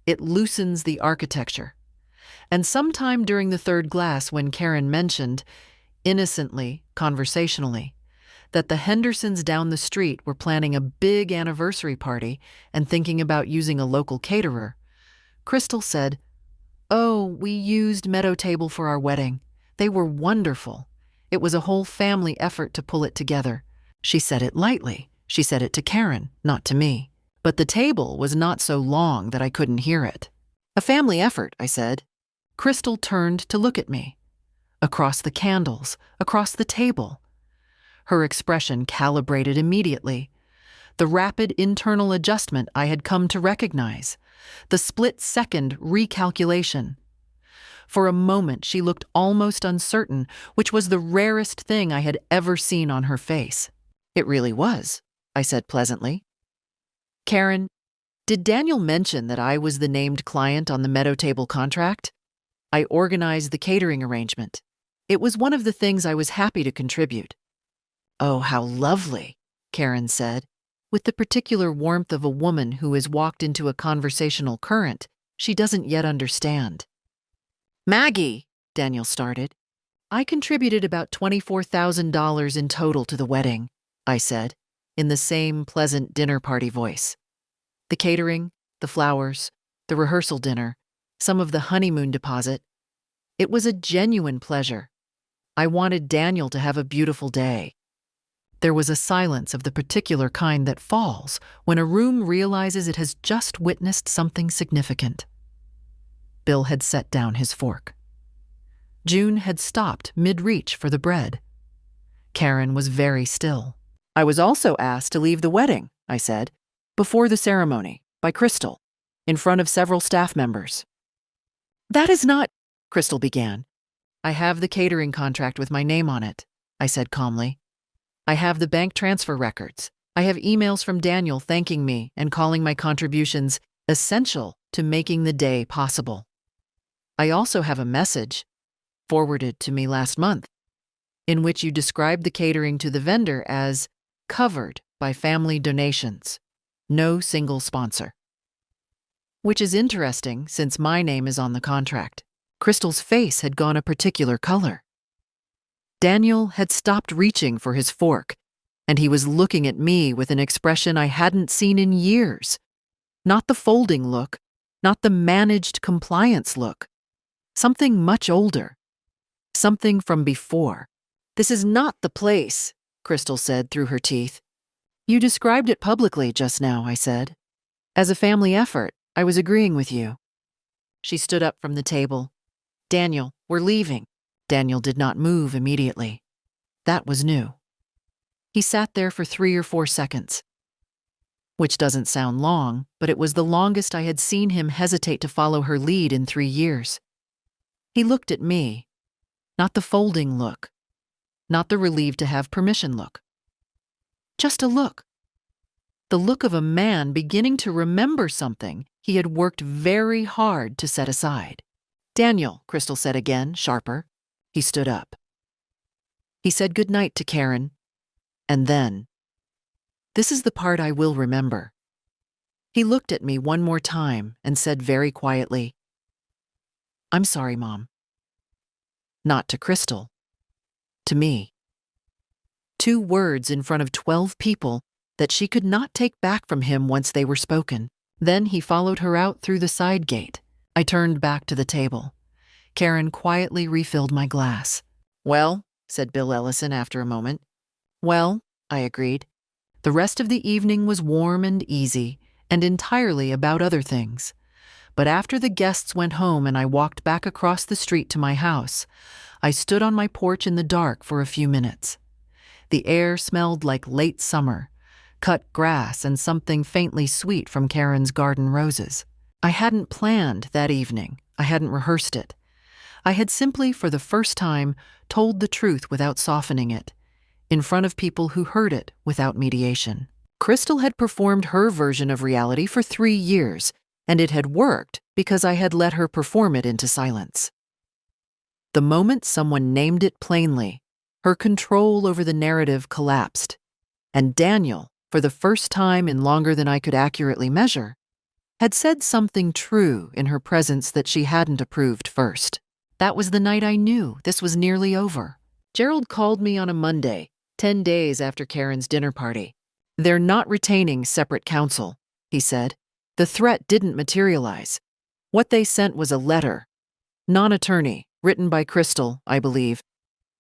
It loosens the architecture. And sometime during the 3rd glass, when Karen mentioned, innocently, conversationally, that the Hendersons down the street were planning a big anniversary party and thinking about using a local caterer, Crystal said, "Oh, we used Meadow Table for our wedding. They were wonderful. It was a whole family effort to pull it together." She said it lightly. She said it to Karen, not to me. But the table was not so long that I couldn't hear it. "A family effort," I said. Crystal turned to look at me. Across the candles, across the table. Her expression calibrated immediately. The rapid internal adjustment I had come to recognize. The split-second recalculation. For a moment she looked almost uncertain, which was the rarest thing I had ever seen on her face. "It really was," I said pleasantly. "Karen, did Daniel mention that I was the named client on the Meadow Table contract? I organized the catering arrangement. It was one of the things I was happy to contribute." "Oh, how lovely," Karen said, with the particular warmth of a woman who has walked into a conversational current she doesn't yet understand. "Maggie," Daniel started. "I contributed about $24,000 in total to the wedding," I said, in the same pleasant dinner party voice. "The catering, the flowers, the rehearsal dinner, some of the honeymoon deposit. It was a genuine pleasure. I wanted Daniel to have a beautiful day." There was a silence of the particular kind that falls when a room realizes it has just witnessed something significant. Bill had set down his fork. June had stopped mid-reach for the bread. Karen was very still. "I was also asked to leave the wedding," I said, "before the ceremony, by Crystal, in front of several staff members." "That is not," Crystal began. "I have the catering contract with my name on it," I said calmly. "I have the bank transfer records. I have emails from Daniel thanking me and calling my contributions essential to making the day possible. I also have a message, forwarded to me last month, in which you described the catering to the vendor as covered by family donations, no single sponsor. Which is interesting since my name is on the contract." Crystal's face had gone a particular color. Daniel had stopped reaching for his fork, and he was looking at me with an expression I hadn't seen in years. Not the folding look, not the managed compliance look. Something much older. Something from before. "This is not the place," Crystal said through her teeth. "You described it publicly just now," I said. "As a family effort, I was agreeing with you." She stood up from the table. "Daniel, we're leaving." Daniel did not move immediately. That was new. He sat there for 3 or 4 seconds. Which doesn't sound long, but it was the longest I had seen him hesitate to follow her lead in 3 years. He looked at me. Not the folding look. Not the relieved to have permission look. Just a look. the look of a man beginning to remember something he had worked very hard to set aside. "Daniel," Crystal said again, sharper. He stood up. He said goodnight to Karen, and then, "This is the part I will remember." He looked at me one more time and said very quietly, "I'm sorry, Mom." Not to Crystal. To me. 2 words in front of 12 people that she could not take back from him once they were spoken. Then he followed her out through the side gate. I turned back to the table. Karen quietly refilled my glass. "Well," said Bill Ellison after a moment. "Well," I agreed. The rest of the evening was warm and easy, and entirely about other things. But after the guests went home and I walked back across the street to my house, I stood on my porch in the dark for a few minutes. The air smelled like late summer, cut grass and something faintly sweet from Karen's garden roses. I hadn't planned that evening. I hadn't rehearsed it. I had simply, for the first time, told the truth without softening it, in front of people who heard it without mediation. Crystal had performed her version of reality for 3 years, and it had worked because I had let her perform it into silence. The moment someone named it plainly, her control over the narrative collapsed, and Daniel, for the first time in longer than I could accurately measure, had said something true in her presence that she hadn't approved first. That was the night I knew this was nearly over. Gerald called me on a Monday, 10 days after Karen's dinner party. "They're not retaining separate counsel," he said. "The threat didn't materialize. What they sent was a letter, non-attorney, written by Crystal, I believe,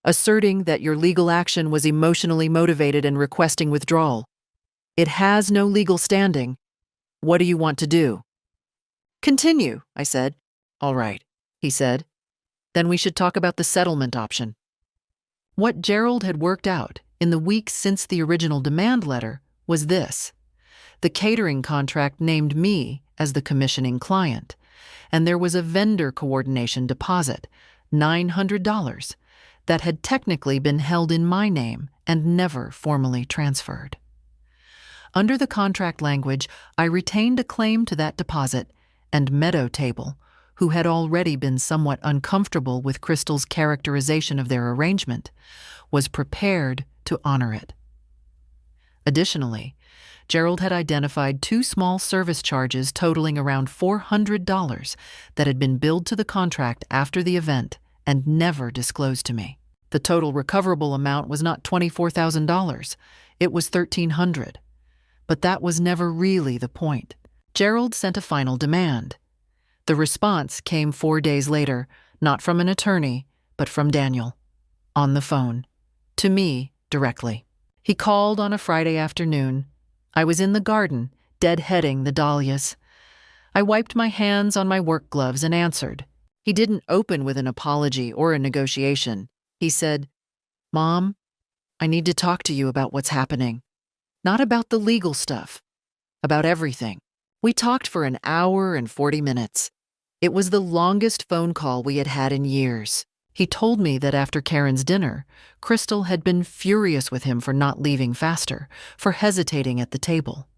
asserting that your legal action was emotionally motivated and requesting withdrawal. It has no legal standing. What do you want to do?" "Continue," I said. "All right," he said. "Then we should talk about the settlement option." What Gerald had worked out in the weeks since the original demand letter was this. The catering contract named me as the commissioning client, and there was a vendor coordination deposit, $900, that had technically been held in my name and never formally transferred. Under the contract language, I retained a claim to that deposit, and Meadow Table, who had already been somewhat uncomfortable with Crystal's characterization of their arrangement, was prepared to honor it. Additionally, Gerald had identified 2 small service charges totaling around $400 that had been billed to the contract after the event and never disclosed to me. The total recoverable amount was not $24,000, it was $1,300. But that was never really the point. Gerald sent a final demand. The response came 4 days later, not from an attorney, but from Daniel, on the phone, to me directly. He called on a Friday afternoon. I was in the garden, deadheading the dahlias. I wiped my hands on my work gloves and answered. He didn't open with an apology or a negotiation. He said, "Mom, I need to talk to you about what's happening. Not about the legal stuff, about everything." We talked for an hour and 40 minutes. It was the longest phone call we had had in years. He told me that after Karen's dinner, Crystal had been furious with him for not leaving faster, for hesitating at the table.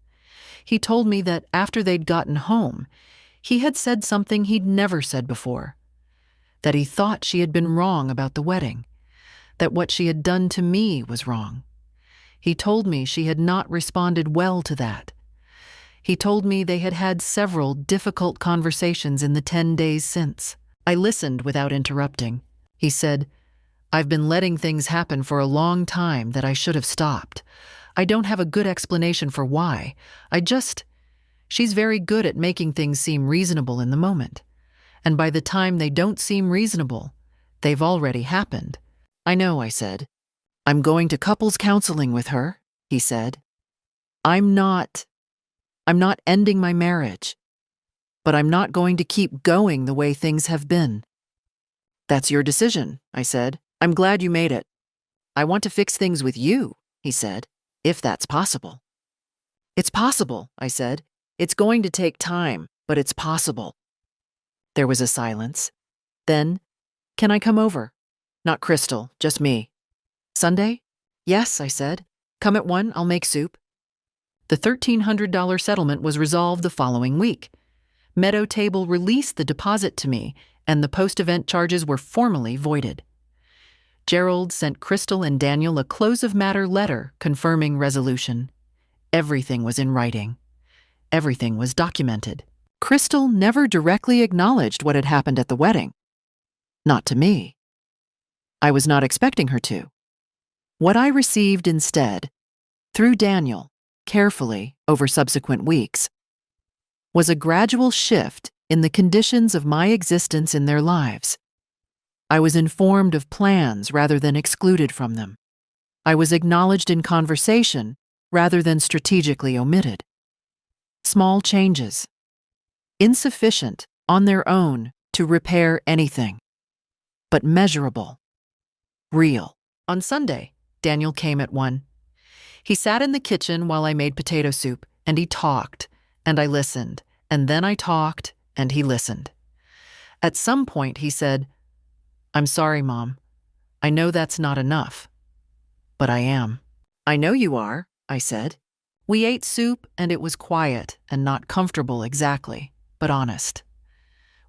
He told me that after they'd gotten home, he had said something he'd never said before, that he thought she had been wrong about the wedding, that what she had done to me was wrong. He told me she had not responded well to that. He told me they had had several difficult conversations in the 10 days since. I listened without interrupting. He said, "I've been letting things happen for a long time that I should have stopped. I don't have a good explanation for why. She's very good at making things seem reasonable in the moment. And by the time they don't seem reasonable, they've already happened." "I know," I said. "I'm going to couples counseling with her," he said. I'm not ending my marriage, but I'm not going to keep going the way things have been." "That's your decision," I said. "I'm glad you made it. I want to fix things with you," he said, "if that's possible." "It's possible," I said. "It's going to take time, but it's possible." There was a silence. Then, "Can I come over?" "Not Crystal, just me." "Sunday?" "Yes," I said. "Come at 1, I'll make soup." The $1,300 settlement was resolved the following week. Meadow Table released the deposit to me, and the post-event charges were formally voided. Gerald sent Crystal and Daniel a close-of-matter letter confirming resolution. Everything was in writing. Everything was documented. Crystal never directly acknowledged what had happened at the wedding. Not to me. I was not expecting her to. What I received instead, through Daniel, carefully over subsequent weeks, was a gradual shift in the conditions of my existence in their lives. I was informed of plans rather than excluded from them. I was acknowledged in conversation rather than strategically omitted. Small changes, insufficient on their own to repair anything, but measurable, real. On Sunday, Daniel came at 1. He sat in the kitchen while I made potato soup, and he talked, and I listened, and then I talked, and he listened. At some point, he said, "I'm sorry, Mom. I know that's not enough, but I am." "I know you are," I said. We ate soup, and it was quiet and not comfortable exactly, but honest,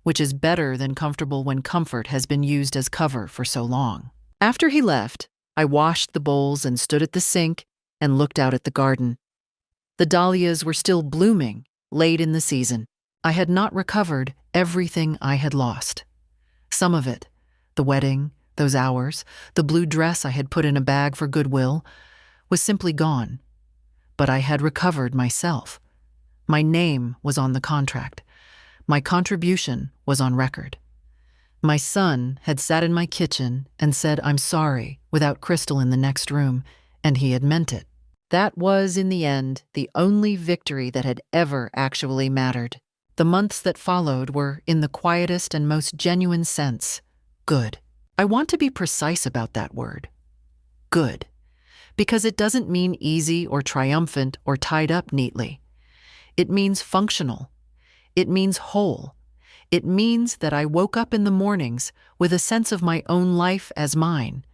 which is better than comfortable when comfort has been used as cover for so long. After he left, I washed the bowls and stood at the sink and looked out at the garden. The dahlias were still blooming, late in the season. I had not recovered everything I had lost. Some of it, the wedding, those hours, the blue dress I had put in a bag for goodwill, was simply gone. But I had recovered myself. My name was on the contract. My contribution was on record. My son had sat in my kitchen and said, "I'm sorry," without Crystal in the next room, and he had meant it. That was, in the end, the only victory that had ever actually mattered. The months that followed were, in the quietest and most genuine sense, good. I want to be precise about that word. Good. Because it doesn't mean easy or triumphant or tied up neatly. It means functional. It means whole. It means that I woke up in the mornings with a sense of my own life as mine,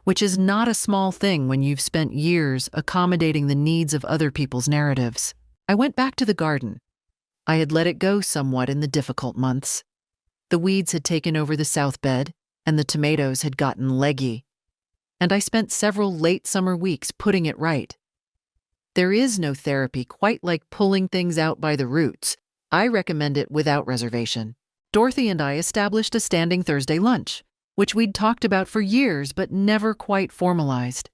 which is not a small thing when you've spent years accommodating the needs of other people's narratives. I went back to the garden. I had let it go somewhat in the difficult months. The weeds had taken over the south bed, and the tomatoes had gotten leggy. And I spent several late summer weeks putting it right. There is no therapy quite like pulling things out by the roots. I recommend it without reservation. Dorothy and I established a standing Thursday lunch, which we'd talked about for years but never quite formalized.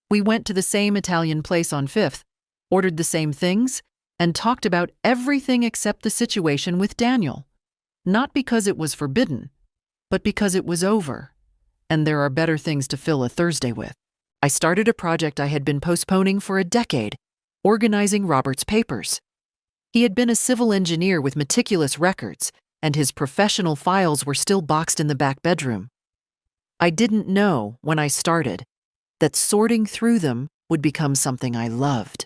We went to the same Italian place on 5th, ordered the same things, and talked about everything except the situation with Daniel. Not because it was forbidden, but because it was over. And there are better things to fill a Thursday with. I started a project I had been postponing for a decade, organizing Robert's papers. He had been a civil engineer with meticulous records, and his professional files were still boxed in the back bedroom. I didn't know, when I started, that sorting through them would become something I loved.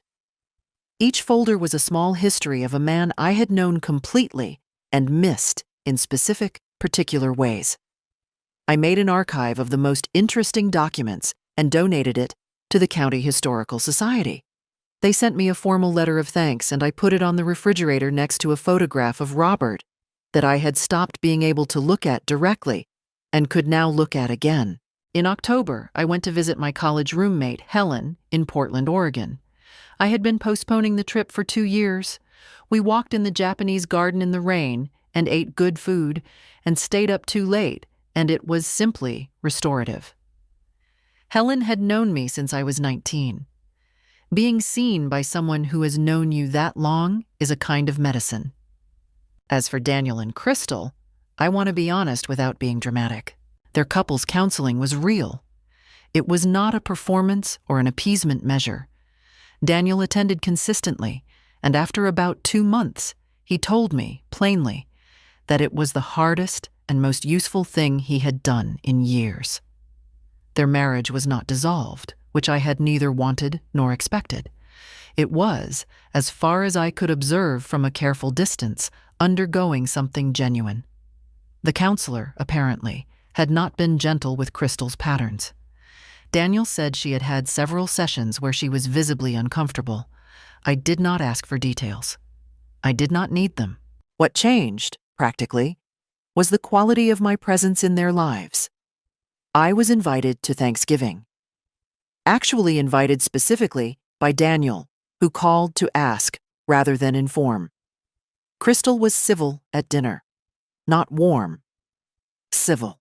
Each folder was a small history of a man I had known completely and missed in specific, particular ways. I made an archive of the most interesting documents and donated it to the County Historical Society. They sent me a formal letter of thanks, and I put it on the refrigerator next to a photograph of Robert that I had stopped being able to look at directly and could now look at again. In October, I went to visit my college roommate, Helen, in Portland, Oregon. I had been postponing the trip for 2 years. We walked in the Japanese garden in the rain and ate good food and stayed up too late, and it was simply restorative. Helen had known me since I was 19. Being seen by someone who has known you that long is a kind of medicine. As for Daniel and Crystal, I want to be honest without being dramatic. Their couples counseling was real. It was not a performance or an appeasement measure. Daniel attended consistently, and after about 2 months, he told me, plainly, that it was the hardest and most useful thing he had done in years. Their marriage was not dissolved, which I had neither wanted nor expected. It was, as far as I could observe from a careful distance, undergoing something genuine. The counselor, apparently, had not been gentle with Crystal's patterns. Daniel said she had had several sessions where she was visibly uncomfortable. I did not ask for details. I did not need them. What changed, practically, was the quality of my presence in their lives. I was invited to Thanksgiving. Actually invited specifically by Daniel, who called to ask rather than inform. Crystal was civil at dinner, not warm. Civil.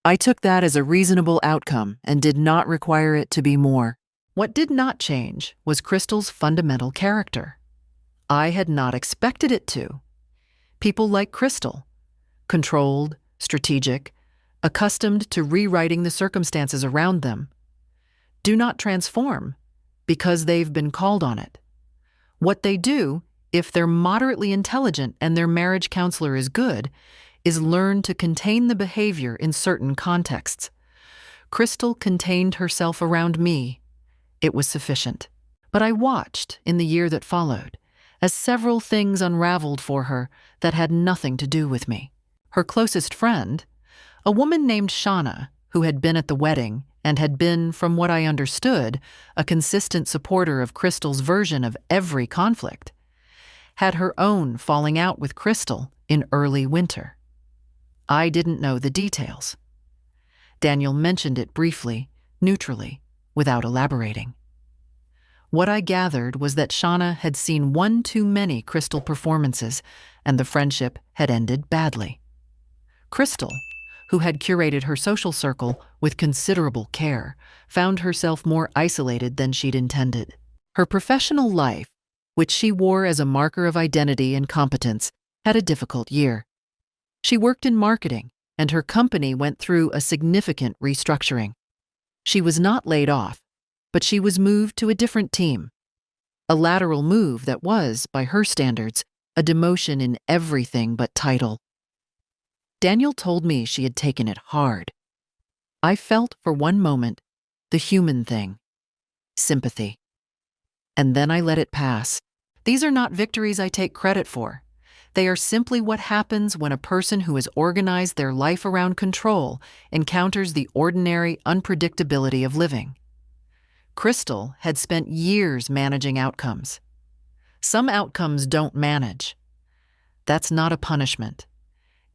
I took that as a reasonable outcome and did not require it to be more. What did not change was Crystal's fundamental character. I had not expected it to. People like Crystal, controlled, strategic, accustomed to rewriting the circumstances around them, do not transform because they've been called on it. What they do, if they're moderately intelligent and their marriage counselor is good, is learn to contain the behavior in certain contexts. Crystal contained herself around me. It was sufficient. But I watched in the year that followed as several things unraveled for her that had nothing to do with me. Her closest friend, a woman named Shauna, who had been at the wedding and had been, from what I understood, a consistent supporter of Crystal's version of every conflict, had her own falling out with Crystal in early winter. I didn't know the details. Daniel mentioned it briefly, neutrally, without elaborating. What I gathered was that Shauna had seen one too many Crystal performances, and the friendship had ended badly. Crystal, who had curated her social circle with considerable care, found herself more isolated than she'd intended. Her professional life, which she wore as a marker of identity and competence, had a difficult year. She worked in marketing, and her company went through a significant restructuring. She was not laid off, but she was moved to a different team. A lateral move that was, by her standards, a demotion in everything but title. Daniel told me she had taken it hard. I felt for one moment the human thing, sympathy. And then I let it pass. These are not victories I take credit for. They are simply what happens when a person who has organized their life around control encounters the ordinary unpredictability of living. Crystal had spent years managing outcomes. Some outcomes don't manage. That's not a punishment.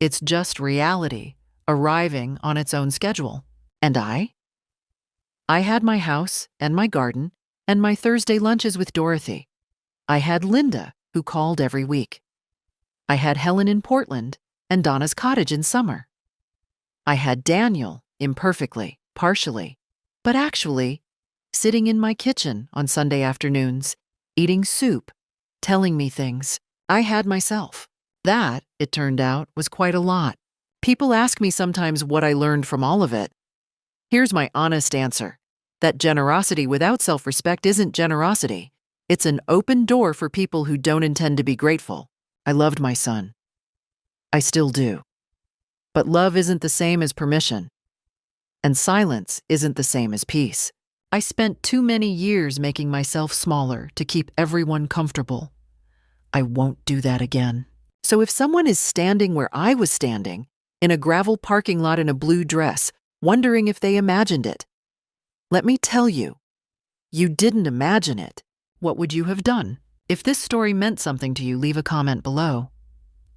It's just reality arriving on its own schedule. And I had my house and my garden and my Thursday lunches with Dorothy. I had Linda, who called every week. I had Helen in Portland and Donna's cottage in summer. I had Daniel, imperfectly, partially, but actually, sitting in my kitchen on Sunday afternoons, eating soup, telling me things. I had myself. That, it turned out, was quite a lot. People ask me sometimes what I learned from all of it. Here's my honest answer. That generosity without self-respect isn't generosity. It's an open door for people who don't intend to be grateful. I loved my son. I still do. But love isn't the same as permission. And silence isn't the same as peace. I spent too many years making myself smaller to keep everyone comfortable. I won't do that again. So if someone is standing where I was standing, in a gravel parking lot in a blue dress, wondering if they imagined it, let me tell you, you didn't imagine it. What would you have done? If this story meant something to you, leave a comment below.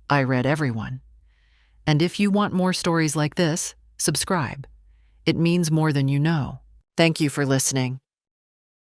I read everyone. And if you want more stories like this, subscribe. It means more than you know. Thank you for listening.